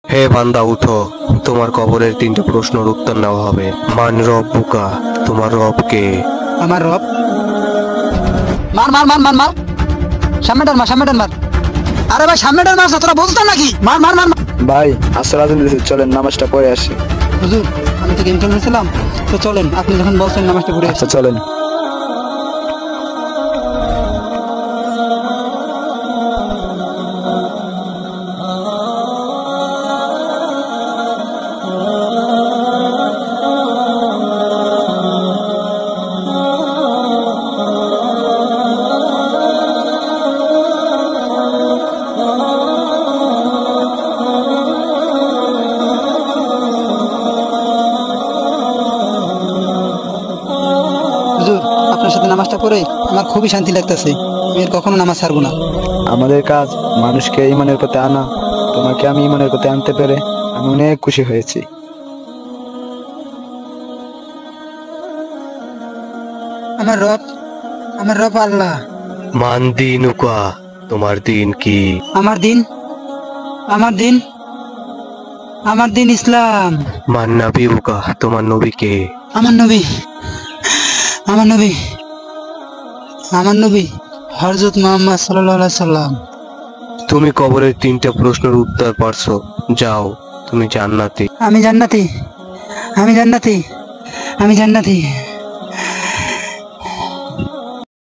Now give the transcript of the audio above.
হে বান্দা উঠো, তোমার কবরের 3টে প্রশ্নের উত্তর নেওয়া হবে। মান রব্বুকা, তোমার রব কে? আমার রব। মার মার মার মার মার, সামনেটার মার, সামনেটার মার। আরে ভাই সামনেটার মার, তোরা বলতো নাকি? মার মার মার মার। ভাই আসর আজান দিয়েছে, চলেন নামাজটা পড়ে আসি। হুজুর আমি তো গেম খেলতেছিলাম, তো চলেন, আপনি যখন বলছেন নামাজটা পড়ে আসি। আচ্ছা চলেন। হুজুর আপনার সাথে নামাজটা পড়ে আমার খুবই শান্তি লাগতেছে, আমি আর কখনো নামাজ ছাড়বো না। আমাদের কাজ মানুষকে ইমানের পথে আনা, তোমাকে আমি ইমানের পথে আনতে পেরে আমি অনেক খুশি হয়েছি। আমার রব, আমার রব আল্লাহ। মান দিনুকা, তোমার দিন কি? আমার দিন, আমার দিন, আমার দিন ইসলাম। মান নাবিউকা, তোমার নবী কে? আমার নবী, আমার নবী, আমার নবী হযরত মুহাম্মদ সাল্লাল্লাহু আলাইহি সাল্লাম। তুমি কবরের 3টে প্রশ্নের উত্তর পারছো, যাও তুমি জান্নাতি। আমি জান্নাতি, আমি জান্নাতি, আমি জান্নাতি।